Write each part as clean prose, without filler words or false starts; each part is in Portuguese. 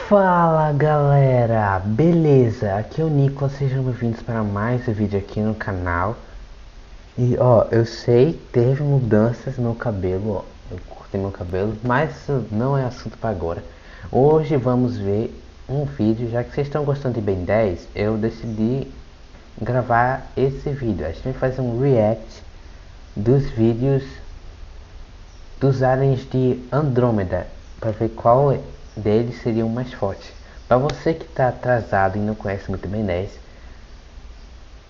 Fala galera, beleza? Aqui é o Nicolas, sejam bem-vindos para mais um vídeo aqui no canal. E ó, eu sei, teve mudanças no cabelo, ó, eu cortei meu cabelo, mas isso não é assunto para agora. Hoje vamos ver um vídeo, já que vocês estão gostando de Ben 10, eu decidi gravar esse vídeo. A gente vai fazer um react dos vídeos dos aliens de Andrômeda, para ver qual deles seria o mais forte. Para você que está atrasado e não conhece muito Ben 10,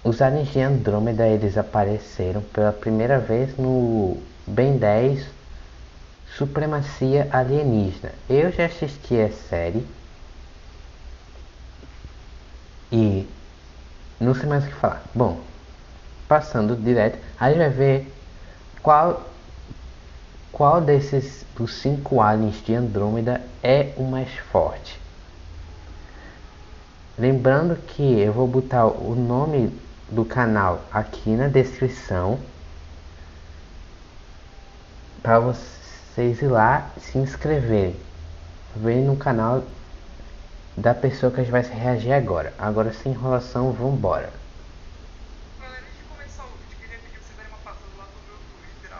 os aliens de Andrômeda eles apareceram pela primeira vez no Ben 10 Supremacia Alienígena. Eu já assisti a série e não sei mais o que falar. Bom, passando direto, a gente vai ver qual desses dos 5 aliens de Andrômeda é o mais forte. Lembrando que eu vou botar o nome do canal aqui na descrição para vocês ir lá se inscreverem, ver no canal da pessoa que a gente vai reagir agora. Agora sem enrolação, vambora. Galera, antes de começar o vídeo, queria pedir pra vocês darem uma passada lá no meu Twitter,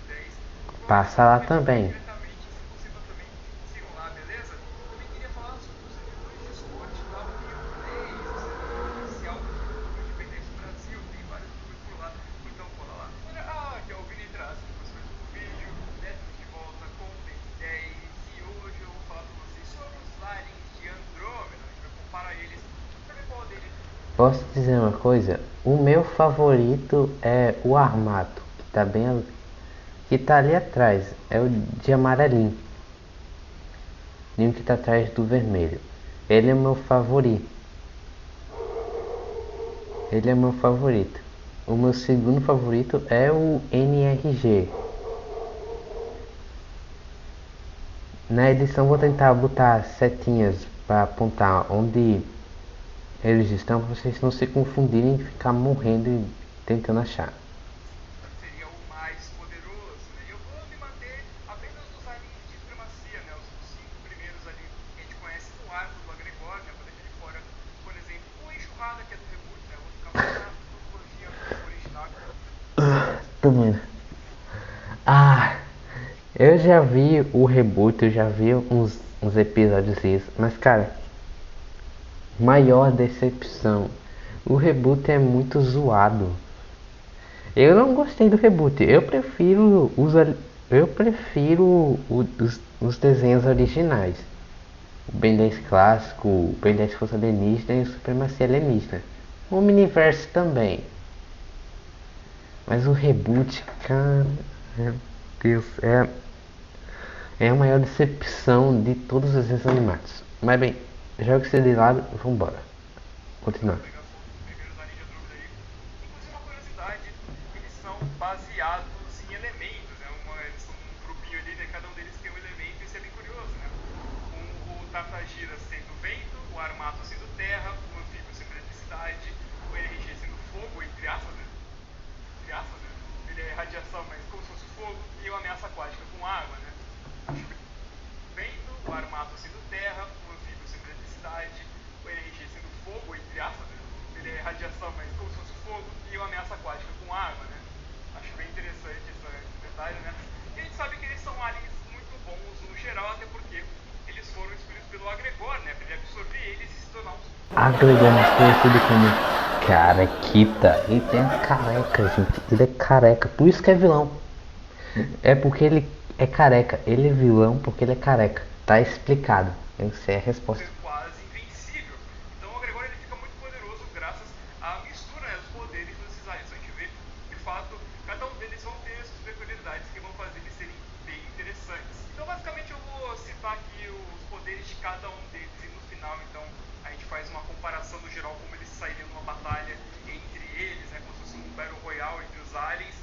@ViniVerso10. Igual Passa lá eu falei também. diretamente, se possível também sigam lá, beleza? Também queria falar sobre os servidores de Discord da União 10, o servidor oficial do Independência Brasil, tem vários YouTubers por lá, então cola lá. Aqui é o Vini trazendo mais um vídeo, Netos de volta com o Ben 10, e hoje eu vou falar pra vocês sobre os aliens de Andrômeda, a gente vai comparar eles, pra ver qual deles. Posso dizer uma coisa? O meu favorito é o Armato, que tá ali atrás. É o de amarelinho. Que tá atrás do vermelho. Ele é meu favorito. Ele é meu favorito. O meu segundo favorito é o NRG. Na edição vou tentar botar setinhas para apontar onde eles estão, para vocês não se confundirem e ficar morrendo e tentando achar. Seria o mais poderoso, né? Eu vou me manter apenas nos aliens de supremacia, né? Os 5 primeiros ali que a gente conhece no arco do Agregor, né? Vou deixar de fora, por exemplo, o Enxurrada, que é do reboot, né? Eu vou ficar mais na mitologia original. Também. Ah, eu já vi o reboot, eu já vi uns episódios disso, mas cara, maior decepção. O reboot é muito zoado. Eu não gostei do reboot. Os desenhos originais. O Ben 10 clássico, o Ben 10 Força Alienígena e o Supremacia Alienígena. O Miniverse também. Mas o reboot, cara, meu Deus, é a maior decepção de todos os desenhos animados. Mas bem, joga isso de lado, vambora. Continuar. Pegar só os primeiros aliens de Andrômeda aí. Inclusive, uma curiosidade, eles são baseados em elementos, né? Eles são um grupinho ali, né? Cada um deles tem um elemento, e isso é bem curioso, né? O Tartagira sendo vento, o Armato sendo terra, o Anfíbio sendo eletricidade, o NRG sendo fogo, entre aspas, né? Entre aspas, né? Ele é radiação, mas como se fosse fogo, e uma ameaça aquática com água, né? Vento, o Armato sendo terra, o Anfíbio sendo eletricidade, o NRG sendo fogo, entre aspas, né? Ele é radiação, mas como se fosse fogo, e uma ameaça aquática com água, né? Acho bem interessante esse detalhe, né? E a gente sabe que eles são aliens muito bons no geral, até porque eles foram escolhidos pelo Agregor, né? Pra ele absorver eles e se tornar uns. Agregor mais conhecido como Carequita. Ele tem a careca, gente. Ele é careca, por isso que é vilão. É porque ele é careca. Ele é vilão porque ele é careca. Tá explicado. Eu sei a resposta. Ser quase invencível. Então o Agregor ele fica muito poderoso graças à mistura, né, dos poderes desses aliens. A gente vê, de fato, cada um deles vão ter suas peculiaridades que vão fazer eles serem bem interessantes. Então basicamente eu vou citar aqui os poderes de cada um deles e no final então a gente faz uma comparação no geral como eles sairiam numa batalha entre eles, né, como se fosse um Battle Royale entre os aliens.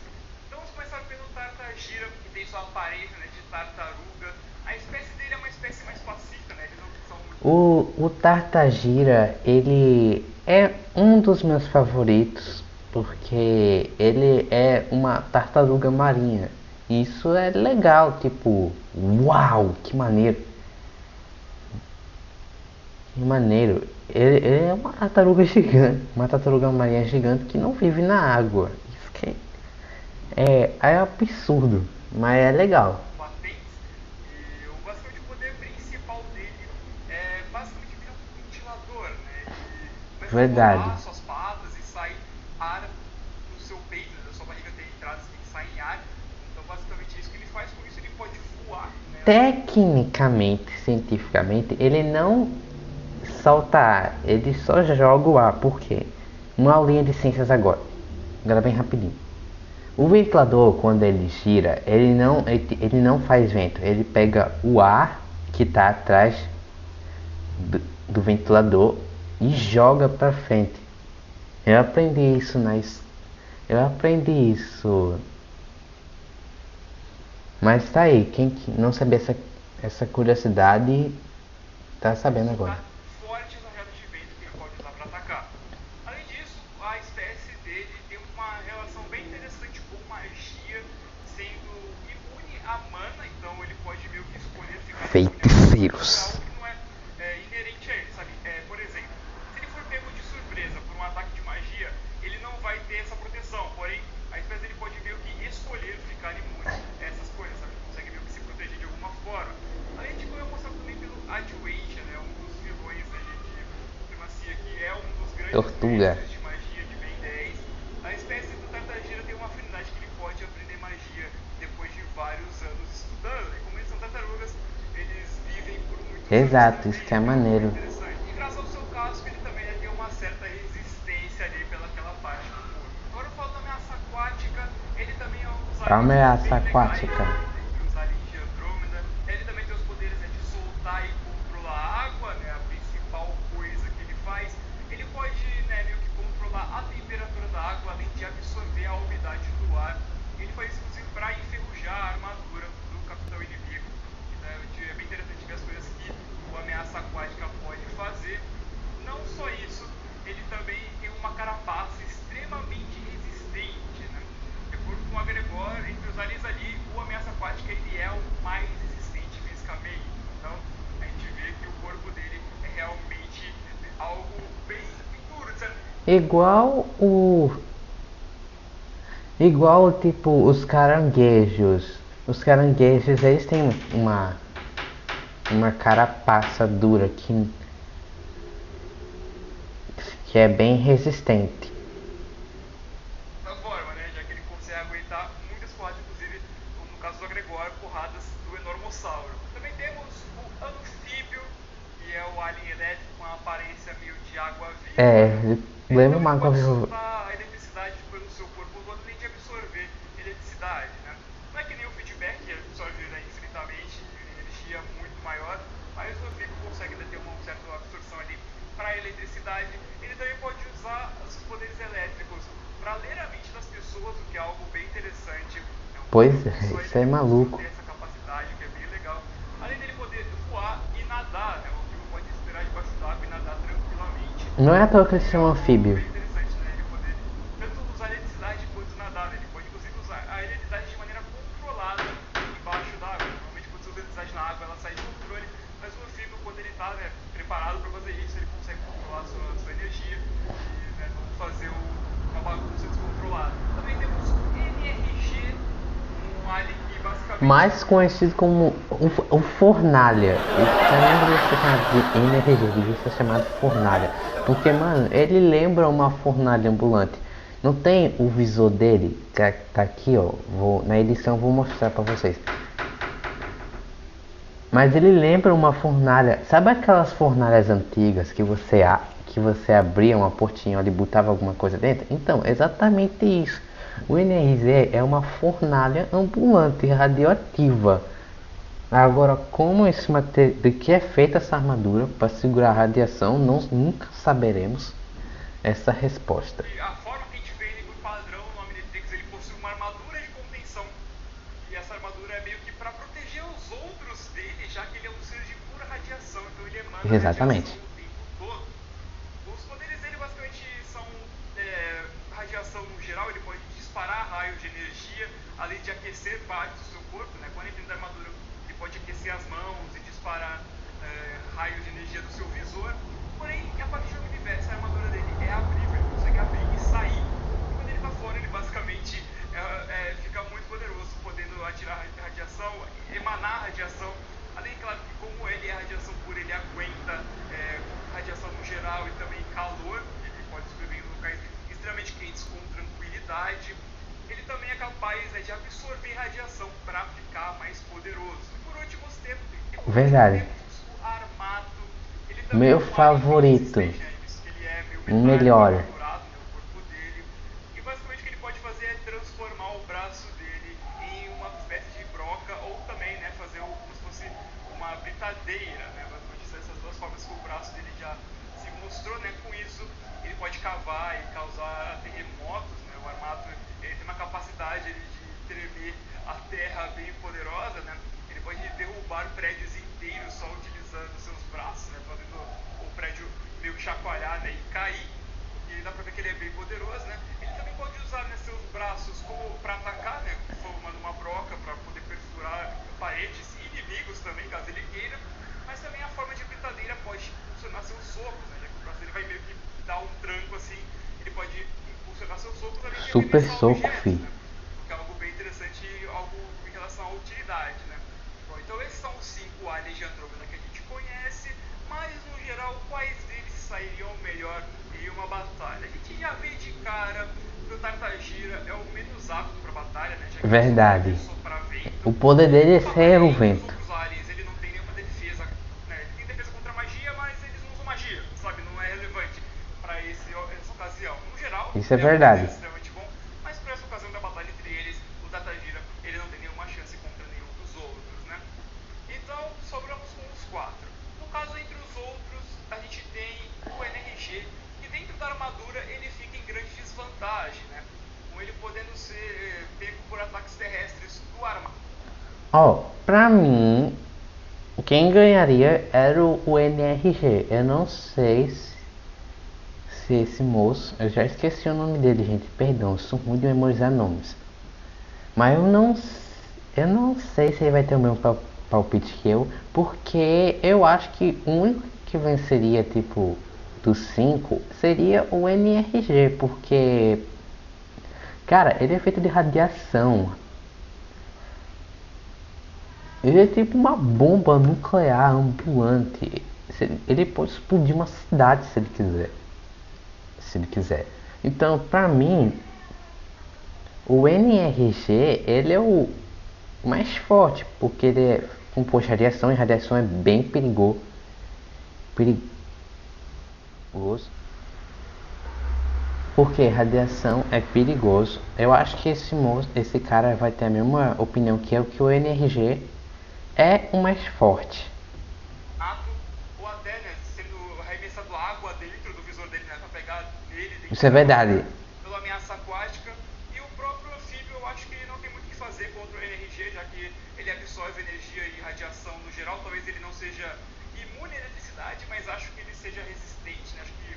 Então vamos começar pelo Tartagira, que tem sua aparência, né, de tartaruga. A espécie dele é uma espécie mais pacífica, né? Eles não são muito. O Tartagira, ele é um dos meus favoritos porque ele é uma tartaruga marinha. Isso é legal, tipo, uau, que maneiro. maneiro. Ele é uma tartaruga gigante, uma tartaruga marinha gigante que não vive na água. Isso que é absurdo, mas é legal. Patentes. E basicamente o poder principal dele é basicamente virar um ventilador, né? Ele começa a Verdade. rolar suas patas e sai ar do seu peito, da sua barriga tem entradas que saem ar. Então basicamente é isso que ele faz, com isso ele pode voar, né? Tecnicamente, cientificamente, ele não solta ar, ele só joga o ar. Por quê? Uma aulinha de ciências agora bem rapidinho. O ventilador, quando ele gira, ele não faz vento, ele pega o ar que está atrás do ventilador e joga para frente. Eu aprendi isso eu aprendi isso. Mas tá aí, quem não sabia essa curiosidade tá sabendo agora. Fortes arreos de vento que ele pode usar para atacar. Além disso, a espécie dele tem uma relação bem interessante com magia, sendo imune a mana, então ele pode meio que escolher ficar Feiticeiros. algo que não é inerente a ele, sabe? Por exemplo, se ele for pego de surpresa por um ataque de magia, ele não vai ter essa proteção, porém a espécie dele pode meio que escolher ficar imune a essas coisas, sabe? Ele consegue meio que se proteger de alguma forma. Além de como é mostrado também pelo Adjuation, né? Um dos vilões de supremacia que é um dos grandes Tortuga. mestres de magia de Ben 10. A espécie do Tartagira tem uma afinidade que ele pode aprender magia depois de vários anos estudando. E como eles são tartarugas, eles vivem por muitos Exato, anos. isso que é maneiro. Interessante. E graças ao seu casco, ele também tem uma certa resistência ali pelaquela parte do corpo. Agora eu falo da ameaça aquática, ele também é um dos A ameaça bem legais, aquática. entre os aliens de Andrômeda. Ele também tem os poderes de soltar e controlar a água, né, a principal coisa que ele faz. Ele pode, né, meio que controlar a temperatura da água, além de absorver a umidade do ar. Ele faz isso, inclusive, para enferrujar a armadura do capitão inimigo. Então, é bem interessante ver as coisas que o ameaça aquática pode fazer. Não só isso, ele também tem uma carapaça extremamente resistente, né? De acordo com o Agregor, entre os aliens ali, o ameaça aquática ele é o mais resistente fisicamente. Então, a gente vê que o corpo dele é realmente algo bem duro, sabe? Igual tipo os caranguejos. Os caranguejos eles têm uma carapaça dura que é bem resistente. Da forma, né? Já que ele consegue aguentar muitas porradas, inclusive, como no caso do Agregor, porradas do Enormossauro. Também temos o Anfíbio, que é o alien elétrico com a aparência meio de água viva. Lembra uma Ele coisa. pode soltar a eletricidade pelo seu corpo, além de absorver eletricidade, né? Não é que nem o feedback, que absorve infinitamente, energia muito maior, mas o Anfíbio consegue ter uma certa absorção ali para eletricidade. Ele também pode usar os poderes elétricos para ler a mente das pessoas, o que é algo bem interessante. Pois é, isso é maluco. Tem essa capacidade, que é bem legal. Além dele poder voar e nadar, né? O Anfíbio pode respirar debaixo d'água e nadar tranquilamente. Não é à toa que eles chamam anfíbio. Bem interessante, né? Ele poder tanto usar a eletricidade quanto nadar, né? Ele pode inclusive usar a eletricidade de maneira controlada embaixo d'água. Normalmente quando você usa eletricidade na água, ela sai de controle, mas o anfíbio, quando ele está, né, preparado para fazer isso, ele consegue controlar a sua energia e, né, não fazer uma bagunça descontrolada. Também temos o NRG, um alien que basicamente... Mais conhecido como o Fornalha. Ele também devia ser chamado de NRG, devia ser chamado Fornalha. Porque, mano, ele lembra uma fornalha ambulante. Não tem o visor dele? Tá aqui, ó. Na edição eu vou mostrar pra vocês. Mas ele lembra uma fornalha. Sabe aquelas fornalhas antigas que você abria uma portinha e botava alguma coisa dentro? Então, exatamente isso. O NRZ é uma fornalha ambulante radioativa. Agora, de que é feita essa armadura para segurar a radiação, nós nunca saberemos essa resposta. E a forma que a gente vê ele por padrão no Omnitrix, ele possui uma armadura de contenção. E essa armadura é meio que para proteger os outros dele, já que ele é um ser de pura radiação, então ele emana Exatamente. radiação o tempo todo. Os poderes dele basicamente são radiação no geral, ele pode disparar raios de energia, além de aquecer partes do seu corpo, né? Quando ele tem da armadura, ele pode aquecer as mãos e disparar raios de energia do seu visor. Porém, a partir do universo, a armadura dele é abrível, ele consegue abrir e sair. E quando ele tá fora, ele basicamente fica muito poderoso, podendo atirar radiação, emanar radiação. Além, claro, que como ele é radiação pura, ele aguenta radiação no geral e também calor. Ele pode sobreviver em locais extremamente quentes com tranquilidade. Ele também é capaz de absorver radiação para ficar mais poderoso. E por último, Verdade. temos o Armato. Ele também Meu é um favorito. alien resistente, né? Ele é meio Melhor. metálico, dourado, né, o corpo dele. E basicamente o que ele pode fazer é transformar o braço dele em uma espécie de broca ou também, né, fazer como se fosse uma britadeira, né? Basicamente essas duas formas que o braço dele já se mostrou, né? Com isso ele pode cavar e causar terremotos, né? O Armato ele tem uma capacidade de tremer a terra bem poderosa, né? Ele pode derrubar prédios inteiros só utilizando seus braços, né? Fazendo o prédio meio que chacoalhar, né? E cair. E dá pra ver que ele é bem poderoso, né? Ele também pode usar, né, seus braços como para atacar, né? Formando uma broca para poder perfurar paredes e inimigos também, caso ele queira. Mas também a forma de britadeira pode impulsionar seus socos, né? Já que o braço dele vai meio que dar um tranco assim, ele pode impulsionar seus socos além de Super arremessar soco, objetos, fi. né? O que é algo bem interessante e algo em relação à utilidade, né? Bom, então esses são os 5 aliens de Andrômeda que a gente conhece, mas no geral, quais deles sairiam melhor em uma batalha? A gente já vê de cara que o Tartagira é o menos apto para batalha, né? Já que Verdade. ele sopra vento. O poder dele é ser o Entre os vento. outros aliens, ele não tem nenhuma defesa, né? Ele tem defesa contra magia, mas eles não usam magia, sabe? Não é relevante para essa ocasião. No geral, Isso é ele verdade. um poder extremamente bom, mas para essa ocasião da batalha entre eles, o Tartagira, ele não tem nenhuma chance contra nenhum dos outros, né? Então, sobramos com os 4. No caso, entre os outros, a gente tem o NRG, que dentro da armadura ele fica em grande desvantagem, né? Com ele podendo ser pego por ataques terrestres do armado. Ó, pra mim, quem ganharia era o NRG. Eu não sei se esse moço. Eu já esqueci o nome dele, gente. Perdão, eu sou ruim de memorizar nomes. Mas eu não sei se ele vai ter o mesmo palpite que eu. Porque eu acho que o único que venceria, tipo, dos 5 seria o NRG. Porque, cara, ele é feito de radiação. Ele é tipo uma bomba nuclear ambulante. Ele pode explodir uma cidade se ele quiser. Se ele quiser. Então, pra mim, o NRG, ele é o mais forte, porque ele é composto de radiação e radiação é bem perigoso. Porque radiação é perigoso. Eu acho que esse cara vai ter a mesma opinião que eu, que o NRG é o mais forte. Ou até, né, sendo arremessado água dentro do visor dele, né, pra pegar nele dentro. Isso é verdade. Pela ameaça aquática. E o próprio anfíbio, eu acho que ele não tem muito o que fazer contra o NRG, já que ele absorve energia e radiação no geral. Talvez ele não seja imune à eletricidade, mas acho que ele seja resistente, né? Acho que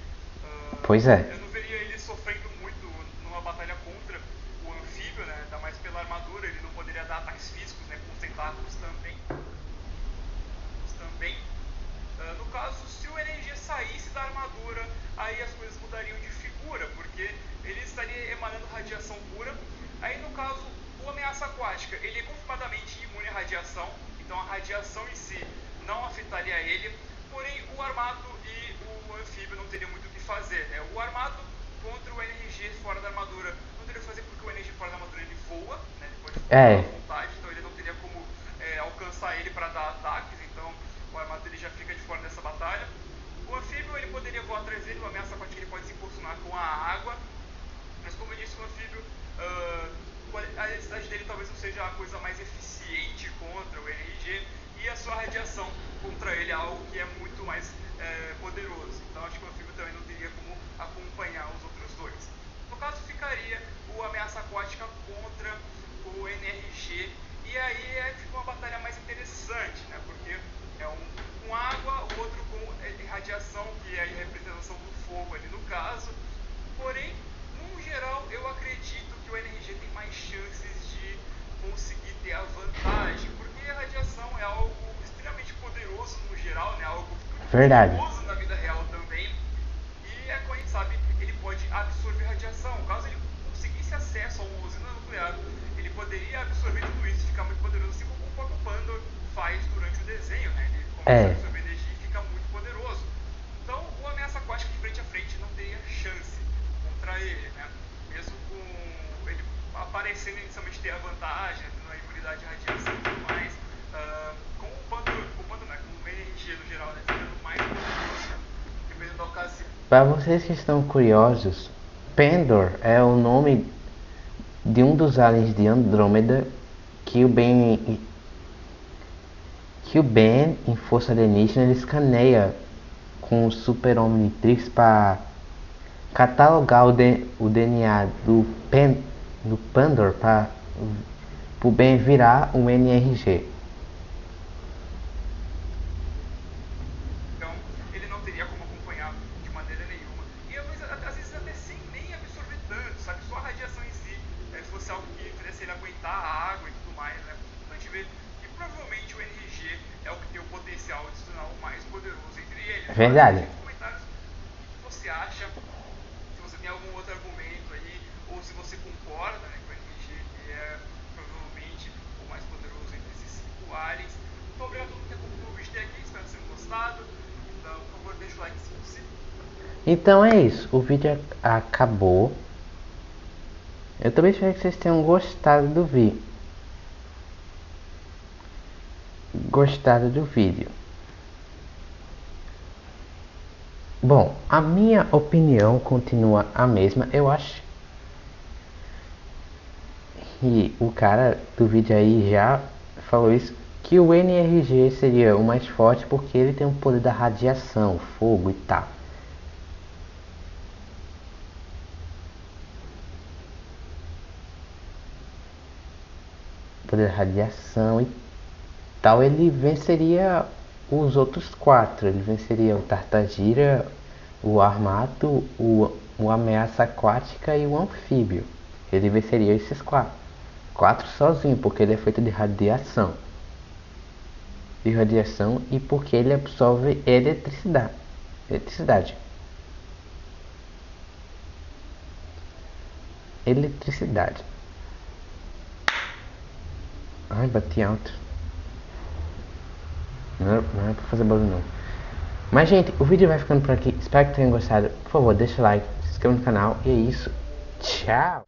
Pois é. eu não veria ele sofrendo muito numa batalha contra o anfíbio, né? Ainda mais pela armadura, ele não poderia dar ataques físicos, né? Com os tentáculos também. No caso, se o NRG saísse da armadura, aí as coisas mudariam de figura, porque ele estaria emanando radiação pura. Aí no caso, o ameaça aquática, ele é confirmadamente imune à radiação, então a radiação em si não afetaria ele, porém o armato e o anfíbio não teriam muito o que fazer, né? O armato contra o NRG fora da armadura não teria o que fazer, porque o NRG fora da armadura ele voa, né? Ele pode voar à vontade, então ele não teria como alcançar ele para dar ataques, então o armato ele já fica de fora dessa batalha. O anfíbio ele poderia voar atrás dele, o ameaça aquática ele pode se impulsionar com a água, mas como eu disse, o anfíbio, a eletricidade dele talvez não seja a coisa mais eficiente contra o NRG, e a sua radiação contra ele é algo que é muito mais poderoso. Então acho que o anfíbio também não teria como acompanhar os outros dois. No caso, ficaria o ameaça aquática contra o NRG, e aí fica uma batalha mais interessante, né? Porque é um com água, o outro com radiação, que é a representação do fogo ali no caso. Porém, no geral, eu acredito que o NRG tem mais chances de conseguir ter a vantagem, porque a radiação é algo extremamente poderoso no geral, né? Algo muito Verdade. perigoso na vida real também. absorver tudo isso e ficar muito poderoso, assim como o próprio Pandor faz durante o desenho, né? Ele começa a É, absorver energia e fica muito poderoso. Então, o Ameaça Aquática de frente a frente não teria chance contra ele, né? Mesmo com ele aparecendo inicialmente ter a vantagem, né? Tendo a imunidade à radiação e tudo mais, com o Pandor, né? Com o NRG no geral, né? Ficando mais poderoso, dependendo da ocasião. para vocês que estão curiosos, Pandor é o nome de um dos aliens de Andrômeda que o Ben em Força Alienígena ele escaneia com o Super Omnitrix para catalogar o DNA do Pandor para o Ben virar um NRG. Então, ele não teria como acompanhar de maneira nenhuma. E às vezes até sem nem absorver tanto, sabe? Só a radiação em si, se fosse algo que fizesse ele aguentar a água e tudo mais, né? Então a gente vê que provavelmente o NRG é o que tem o potencial de se tornar o mais poderoso entre eles. É verdade. Nos comentários o que você acha, se você tem algum outro argumento aí, ou se você concorda, né, com o NRG, que é provavelmente o mais poderoso entre esses 5 aliens. Muito obrigado a todo mundo que acompanhou o vídeo até aqui, espero que vocês tenham gostado. Então, por favor, deixa o like se possível. Então é isso, o vídeo acabou. Eu também espero que vocês tenham gostado do vídeo. Bom, a minha opinião continua a mesma, eu acho. E o cara do vídeo aí já falou isso, que o NRG seria o mais forte porque ele tem o poder da radiação, fogo e tal. Poder da radiação e tal, ele venceria os outros 4. Ele venceria o Tartagira, o Armato, o Ameaça Aquática e o Anfíbio. Ele venceria esses 4. 4 sozinho, porque ele é feito de radiação. E porque ele absorve eletricidade. Ai, bati alto. Não é pra fazer barulho não. Mas gente, o vídeo vai ficando por aqui. Espero que tenham gostado. Por favor, deixa o like, se inscreva no canal. E é isso. Tchau!